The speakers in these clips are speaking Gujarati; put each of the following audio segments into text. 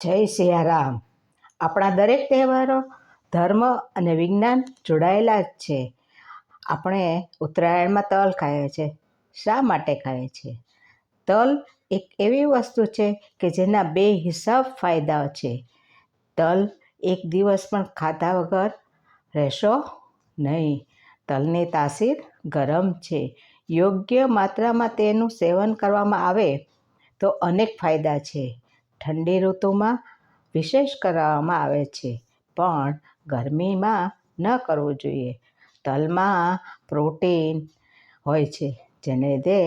જય સિયારામ. આપણા દરેક તહેવારો ધર્મ અને વિજ્ઞાન જોડાયેલા જ છે. આપણે ઉત્તરાયણમાં તલ ખાઈએ છીએ. શા માટે ખાઈએ છીએ? તલ એક એવી વસ્તુ છે કે જેના બે હિસાબ ફાયદાઓ છે. તલ એક દિવસ પણ ખાધા વગર રહેશો નહીં. તલની તાસીર ગરમ છે. યોગ્ય માત્રામાં તેનું સેવન કરવામાં આવે તો અનેક ફાયદા છે. ઠંડી ઋતુમાં વિશેષ કરવામાં આવે છે, પણ ગરમીમાં ન કરવું જોઈએ. તલમાં પ્રોટીન હોય છે, જેને લીધે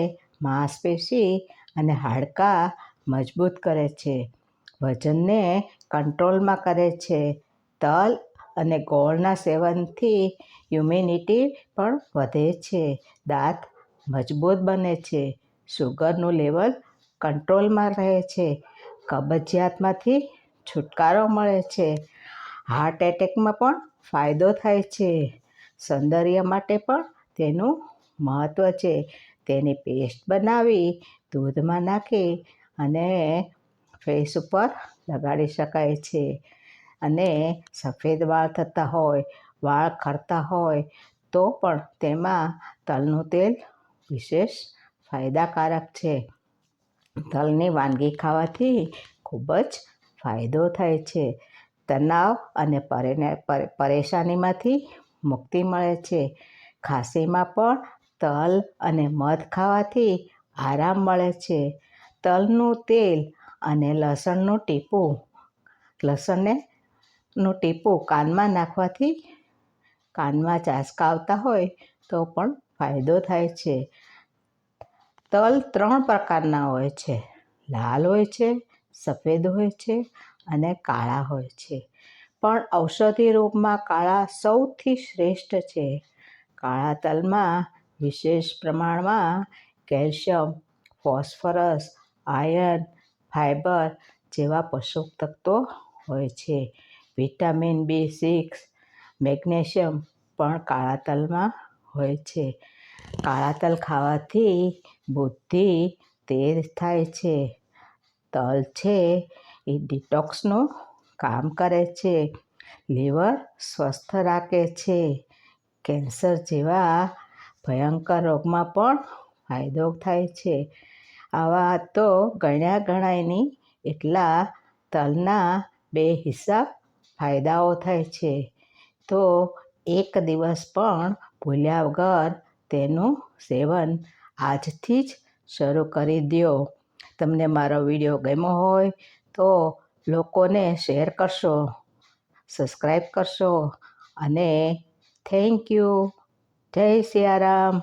માંસપેશી અને હાડકાં મજબૂત કરે છે. વજનને કંટ્રોલમાં કરે છે. તલ અને ગોળના સેવનથી ઇમ્યુનિટી પણ વધે છે. દાંત મજબૂત બને છે. શુગરનું લેવલ કંટ્રોલમાં રહે છે. કબજિયાતમાંથી છુટકારો મળે છે. હાર્ટ એટેકમાં પણ ફાયદો થાય છે. સૌંદર્ય માટે પણ તેનું મહત્ત્વ છે. તેની પેસ્ટ બનાવી દૂધમાં નાખી અને ફેસ ઉપર લગાડી શકાય છે. અને સફેદ વાળ થતા હોય, વાળ ખરતા હોય તો પણ તેમાં તલનું તેલ વિશેષ ફાયદાકારક છે. તલની વાનગી ખાવાથી ખૂબ જ ફાયદો થાય છે. તણાવ અને પરેશાનીમાંથી મુક્તિ મળે છે. ખાંસીમાં પણ તલ અને મધ ખાવાથી આરામ મળે છે. તલનું તેલ અને લસણનું ટીપું કાનમાં નાખવાથી કાનમાં ચાંચકા આવતા હોય તો પણ ફાયદો થાય છે. તલ 3 પ્રકારના હોય છે. લાલ હોય છે, સફેદ હોય છે અને કાળા હોય છે. પણ ઔષધિ રૂપમાં કાળા સૌથી શ્રેષ્ઠ છે. કાળા તલમાં વિશેષ પ્રમાણમાં કેલ્શિયમ, ફોસ્ફરસ, આયર્ન, ફાઇબર જેવા પોષક તત્વો હોય છે. વિટામિન B6, મેગ્નેશિયમ પણ કાળા તલમાં હોય છે. કાળા તલ ખાવાથી બુદ્ધિ તેજ થાય છે. તલ છે એ ડિટોક્સનું કામ કરે છે. લીવર સ્વસ્થ રાખે છે. કેન્સર જેવા ભયંકર રોગમાં પણ ફાયદો થાય છે. આવા તો ગણાય નહીં એટલા તલના બે હિસાબ ફાયદાઓ થાય છે. તો એક દિવસ પણ ભૂલ્યા વગર તેનું સેવન આજથી જ શરૂ કરી દો. તમને મારો વિડીયો ગમ્યો હોય તો લોકોને શેર કરશો, સબસ્ક્રાઈબ કરશો અને થેન્ક યુ. જય સિયારામ.